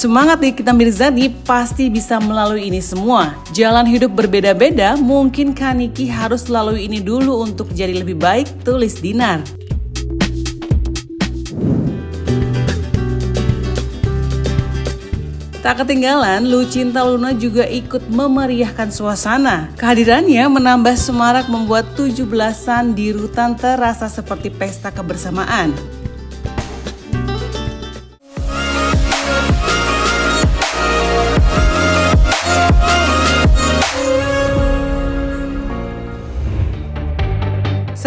Semangat Nikita Mirzani pasti bisa melalui ini semua. Jalan hidup berbeda-beda, mungkin Kaniki harus lalui ini dulu untuk jadi lebih baik, tulis Dinar. Tak ketinggalan, Lucinta Luna juga ikut memeriahkan suasana. Kehadirannya menambah semarak membuat 17-an di Rutan terasa seperti pesta kebersamaan.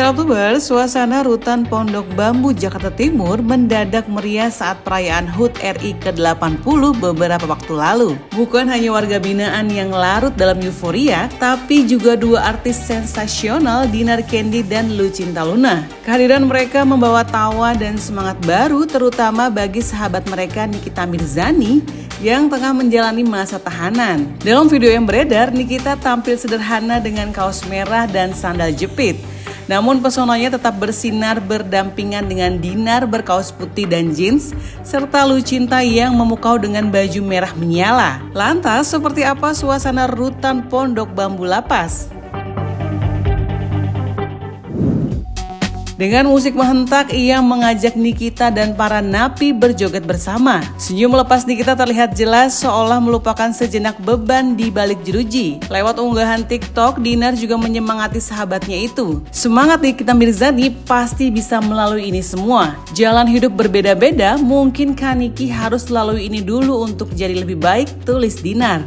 Oktober, suasana Rutan Pondok Bambu Jakarta Timur mendadak meriah saat perayaan HUT RI ke-80 beberapa waktu lalu. Bukan hanya warga binaan yang larut dalam euforia, tapi juga dua artis sensasional Dinar Candy dan Lucinta Luna. Kehadiran mereka membawa tawa dan semangat baru terutama bagi sahabat mereka Nikita Mirzani yang tengah menjalani masa tahanan. Dalam video yang beredar, Nikita tampil sederhana dengan kaos merah dan sandal jepit. Namun pesonanya tetap bersinar berdampingan dengan Dinar berkaos putih dan jeans, serta Lucinta yang memukau dengan baju merah menyala. Lantas, seperti apa suasana Rutan Pondok Bambu Lapas? Dengan musik menghentak, ia mengajak Nikita dan para napi berjoget bersama. Senyum lepas Nikita terlihat jelas seolah melupakan sejenak beban di balik jeruji. Lewat unggahan TikTok, Dinar juga menyemangati sahabatnya itu. Semangat Nikita Mirzani pasti bisa melalui ini semua. Jalan hidup berbeda-beda, mungkin Kaniki harus lalui ini dulu untuk jadi lebih baik, tulis Dinar.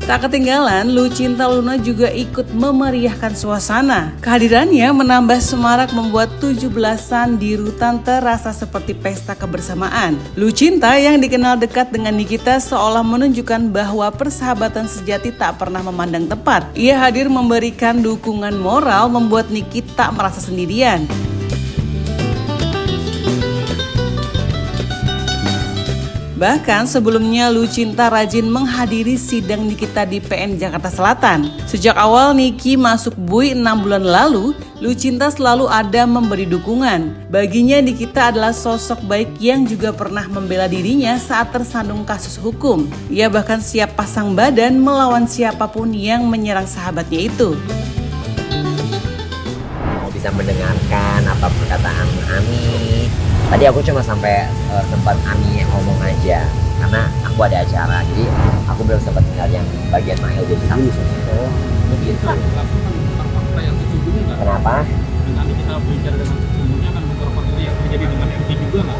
Tak ketinggalan, Lucinta Luna juga ikut memeriahkan suasana. Kehadirannya menambah semarak membuat 17-an di Rutan terasa seperti pesta kebersamaan. Lucinta yang dikenal dekat dengan Nikita seolah menunjukkan bahwa persahabatan sejati tak pernah memandang tempat. Ia hadir memberikan dukungan moral membuat Nikita merasa sendirian. Bahkan sebelumnya Lucinta rajin menghadiri sidang Nikita di PN Jakarta Selatan. Sejak awal Niki masuk BUI 6 bulan lalu, Lucinta selalu ada memberi dukungan. Baginya Nikita adalah sosok baik yang juga pernah membela dirinya saat tersandung kasus hukum. Ia bahkan siap pasang badan melawan siapapun yang menyerang sahabatnya itu. Bisa mendengarkan apa perkataan Ami. Tadi aku cuma sampai sempat Ami ngomong aja karena aku ada acara, jadi aku belum sempat dengar yang bagian Mael jadi tahu gitu. Kenapa? Nanti kita bicara dengan sesungguhnya kan beberapa kali yang terjadi dengan MT juga nggak?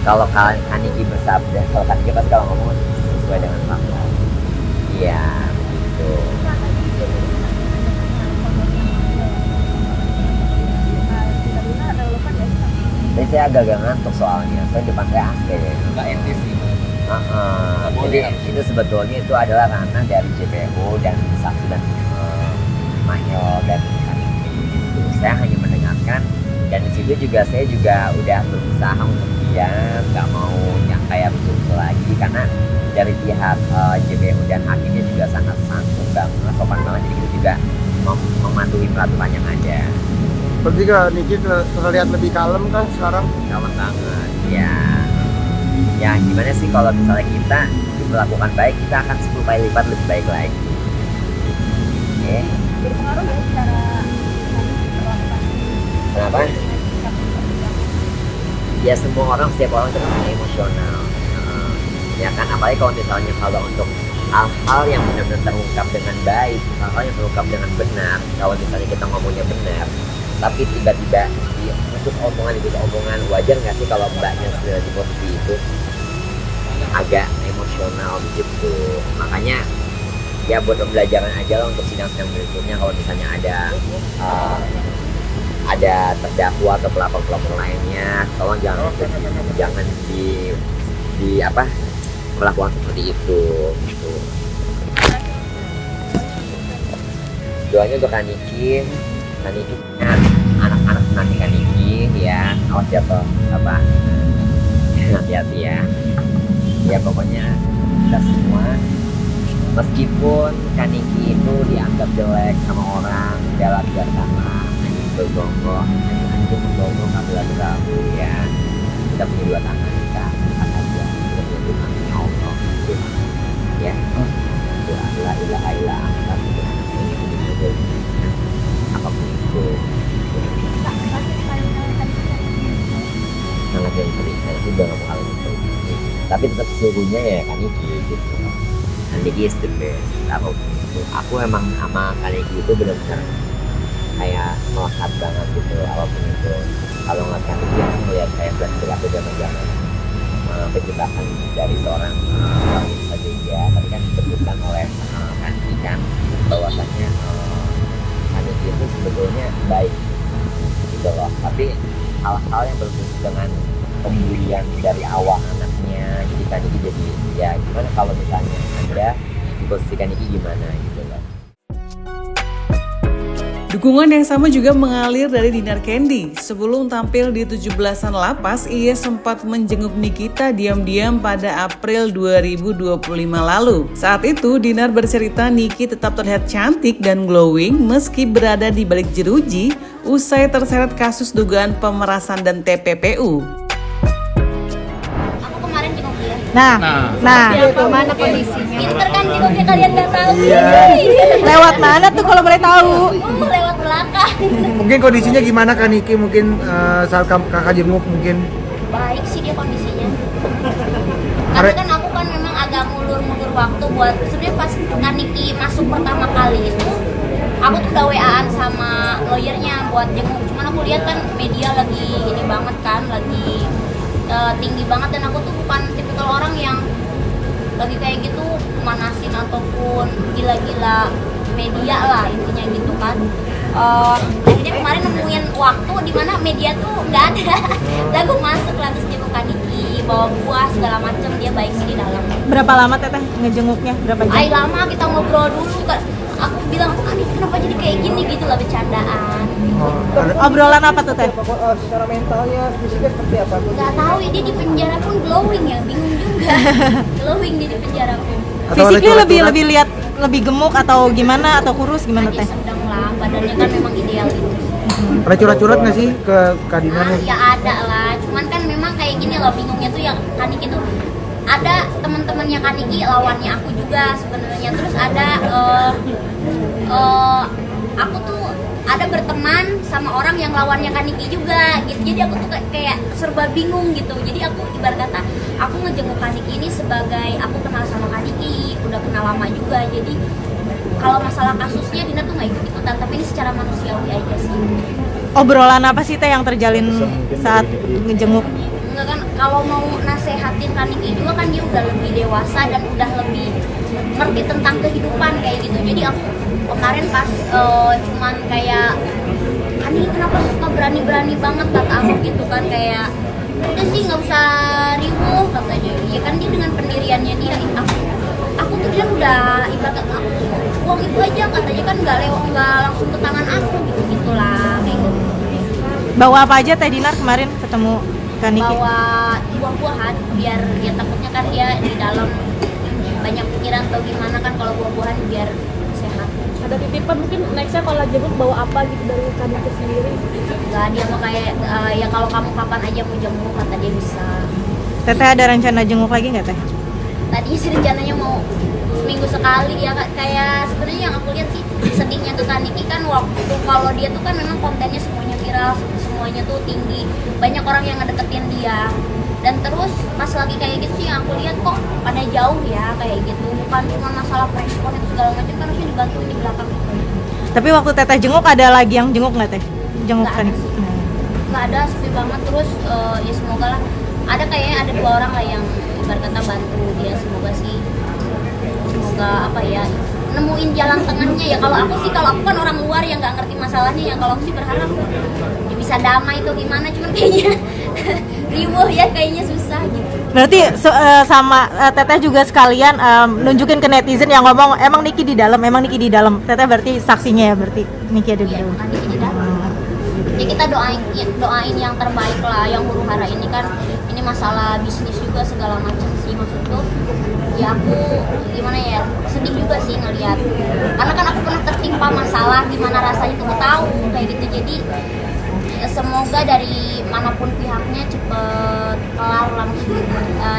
Kalau Kaniki bersabda, kalau Kaniki pasti kalau ngomong sesuai dengan fakta. Iya, gitu. Jadi saya agak ngantuk soalnya, saya depan saya AC ya. Nggak etis sih. Jadi itu sebetulnya itu adalah ranah dari JPO dan saksi dan Mahyo dan Kaniki. Saya hanya mendengarkan dan di situ juga saya juga udah berusaha untuk diam, nggak mau yang kayak betul lagi karena dari pihak JPO dan hakimnya juga sangat santun banget, sopan banget, jadi kita juga mematuhi peraturan yang ada. Berarti Niki terlihat lebih kalem kan sekarang? Kalem banget, ya. Ya gimana sih kalau misalnya kita melakukan baik, kita akan 10 kali lipat lebih baik lagi. Oke. Jadi pengaruh ya secara Kenapa? Ya semua orang, setiap orang itu punya emosional. Ya kan, apalagi kalau untuk hal-hal yang benar-benar terungkap dengan baik, hal-hal yang terungkap dengan benar, kalau misalnya kita ngomongnya benar, tapi tiba-tiba itu omongan, wajar nggak sih kalau mbaknya sudah di posisi itu agak emosional gitu. Makanya ya buat pembelajaran aja lah untuk sidang-sidang berikutnya, kalau misalnya ada terdakwa atau pelapor-pelapor lainnya, tolong jangan melakukan seperti itu gitu. Doanya untuk Kaniki anak-anak nanti Kaniki ya, awas jatuh apa, hati-hati ya. Ya pokoknya kita semua, meskipun Kaniki itu dianggap jelek sama orang, jalan sama Kaniki bergonggong, itu menggonggong silaturahmi ya. Kita punya dua tangan, kita angkat aja. Kita punya Tuhan, ya Allah, Tuhan, ya. Tuhan, la ilaha illa anta, Tuhan, ini begitu. Apapun itu. Sangat yang penting, saya itu udah ngomong hal itu. Tapi tetap sesungguhnya ya Kaniki gitu. Kaniki is the best. Apapun itu. Aku emang sama Kaniki itu benar-benar kayak melekat banget gitu. Apapun itu. Kalau ngeliat Kaniki aku ngeliat kayak flashback aku zaman-zaman penciptaan dari seorang wanita juga. Tadi kan disebutkan oleh Kaniki kan bahwasannya Kaniki itu sebetulnya baik gitu loh. Tapi hal-hal yang berfungsi dengan pembulian dari awal anaknya, jadi Kaniki jadi ya gimana kalau misalnya Anda di posisi Kaniki gimana gitu loh. Dukungan yang sama juga mengalir dari Dinar Candy. Sebelum tampil di 17-an lapas, ia sempat menjenguk Nikita diam-diam pada April 2025 lalu. Saat itu, Dinar bercerita Niki tetap terlihat cantik dan glowing meski berada di balik jeruji usai terseret kasus dugaan pemerasan dan TPPU. Aku kemarin jenguk dia. Nah, Mana kondisinya? Pinter kan jenguknya, kalian nggak tahu. lewat mana tuh kalau boleh tahu? Lewat belakang. Mungkin kondisinya gimana Kak Niki? Mungkin saat kakak jenguk mungkin. Baik sih dia kondisinya. Karena kan aku kan memang agak ngulur-ngulur waktu buat sebenarnya pas Kaniki masuk pertama kali itu aku tuh udah WA-an sama lawyernya buat jenguk. Cuman aku lihat kan media lagi ini banget kan, lagi tinggi banget dan aku tuh bukan tipikal orang yang lagi kayak gitu manasin ataupun gila-gila media lah intinya gitu kan. Akhirnya kemarin nemuin waktu di mana media tuh nggak ada. Lalu aku masuk lah terus jenguk Kaniki, bawa buah segala macem, dia baik sih di dalam. Berapa lama teteh ngejenguknya? Berapa jam? Ay lama kita ngobrol dulu kan. Aku bilang Kaniki kenapa jadi kayak gini gitu lah, bercandaan. Obrolan apa tuh teh? Secara mentalnya, fisiknya seperti apa? Nggak tahu dia di penjara pun glowing ya, bingung juga. Glowing dia di penjara pun. Fisiknya lebih lihat lebih gemuk atau gimana atau kurus gimana Dia teh? sedang lah, badannya kan memang ideal gitu. Ada curhat-curhat nggak sih ke Kak Dinar? Ya ada lah, cuman kan memang kayak gini loh, bingungnya tuh yang Kaniki tuh ada teman-temannya Kaniki lawannya aku juga sebenarnya, terus ada aku tuh ada berteman sama orang yang lawannya Kaniki juga gitu, jadi aku tuh kayak serba bingung gitu. Jadi aku ibarat kata aku ngejenguk Kaniki ini sebagai aku kenal sama Kaniki, udah kenal lama juga, jadi kalau masalah kasusnya Dina tuh nggak ikut-ikutan, tapi ini secara manusiawi aja sih. Obrolan apa sih teh yang terjalin saat ngejenguk? Enggak kan, kalau mau nasehatin Kaniki juga kan dia udah lebih dewasa dan udah lebih ngerti tentang kehidupan kayak gitu. Jadi aku kemarin pas cuman kayak Kaniki kenapa suka berani-berani banget kata aku gitu kan, kayak udah sih nggak usah riuh katanya. Ya kan dia dengan pendiriannya dia, aku tuh dia udah ibarat aku tuh uang itu aja katanya kan nggak langsung ke tangan aku gitu gitulah kayak gitu. Bawa apa aja teh Dinar kemarin ketemu Kaniki? Bawa buah-buahan biar ya takutnya kan dia di dalam banyak pikiran atau gimana kan, kalau buah-buahan biar sehat. Ada titipan mungkin nextnya kalau jenguk bawa apa gitu dari Kaniki sendiri? Enggak, dia mau kayak ya kalau kamu kapan aja mau jenguk kata dia bisa. Teteh ada rencana jenguk lagi nggak teh? Tadinya sih rencananya mau seminggu sekali ya, kayak sebenarnya yang aku lihat sih sedihnya tuh Kaniki kan waktu kalau dia tuh kan memang kontennya semuanya viral, semuanya tuh tinggi, banyak orang yang ngedeketin dia, dan terus pas lagi kayak gitu sih yang aku lihat kok pada jauh ya kayak gitu, bukan cuma masalah respon itu segala macam kan harusnya dibantuin di belakang gitu. Tapi waktu teteh jenguk ada lagi yang jenguk nggak teh? Jenguk Nggak ada Kaniki? sih. Nggak ada, sepi banget. Terus ya semoga lah ada kayaknya ada 2 orang lah yang ibarat kata bantu dia, semoga sih, semoga apa ya nemuin jalan tengahnya ya. Kalau aku kan orang luar yang nggak ngerti masalahnya ya, kalau aku sih berharap dia bisa damai atau gimana, cuman kayaknya riuh ya, kayaknya susah gitu. Berarti sama teteh juga sekalian nunjukin ke netizen yang ngomong emang Niki di dalam, emang Niki di dalam. Teteh berarti saksinya ya, berarti Niki ada di Iya, dalam. bukan di dalam. Ya kita doain yang terbaik lah, yang huru hara ini kan ini masalah bisnis juga segala macam sih, maksud tuh ya aku gimana ya, sedih juga sih ngeliat, karena kan aku pernah tertimpa masalah gimana rasanya tuh tahu kayak gitu. Jadi ya semoga dari manapun pihaknya cepet kelar langsung,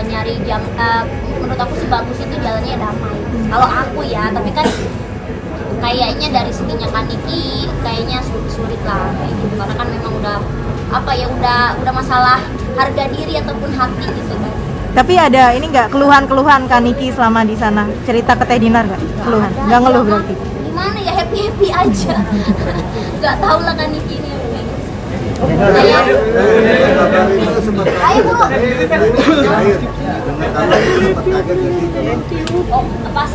nyari jam, menurut aku sih bagus itu jalannya damai kalau aku ya, tapi kan kayaknya dari seginya Kak Niki kayaknya sulit lah kayak gitu, karena kan memang udah apa ya, udah masalah harga diri ataupun hati gitu kan. Tapi ada ini nggak keluhan-keluhan Kak Niki selama di sana? Cerita ke Teh Dinar nggak? Keluhan? Nggak ngeluh berarti? Gimana ya, happy aja. Nggak tahu lah Kak Niki ini. Ayo bro. Oh, pas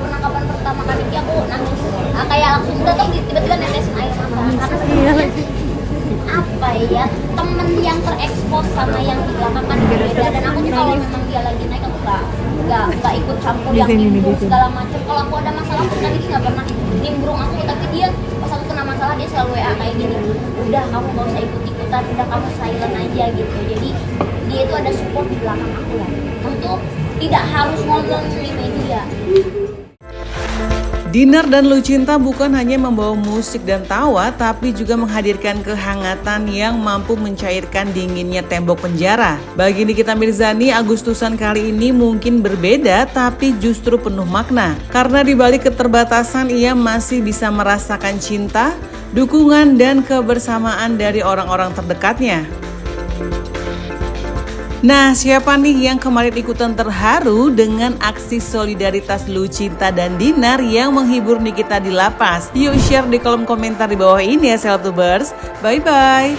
penangkapan pertama Kak Niki aku nangis. Kayak langsung udah tuh tiba-tiba netesin air mata. Karena apa ya, temen yang terekspos sama yang di belakang kan beda, dan aku tuh kalau memang dia lagi naik aku nggak ikut campur yang nimbrung segala macam. Kalau aku ada masalah pun Kak Niki nggak pernah nimbrung aku, tapi dia pas aku kena masalah dia selalu WA kayak gini, udah kamu nggak usah ikut-ikutan, udah kamu silent aja gitu. Jadi dia itu ada support di belakang aku lah, untuk tidak harus ngomong di media. Dinar dan Lucinta bukan hanya membawa musik dan tawa, tapi juga menghadirkan kehangatan yang mampu mencairkan dinginnya tembok penjara. Bagi Nikita Mirzani, Agustusan kali ini mungkin berbeda, tapi justru penuh makna. Karena di balik keterbatasan, ia masih bisa merasakan cinta, dukungan, dan kebersamaan dari orang-orang terdekatnya. Nah, siapa nih yang kemarin ikutan terharu dengan aksi solidaritas Lucinta dan Dinar yang menghibur Nikita di lapas? Yuk share di kolom komentar di bawah ini ya, Seltubers. Bye-bye.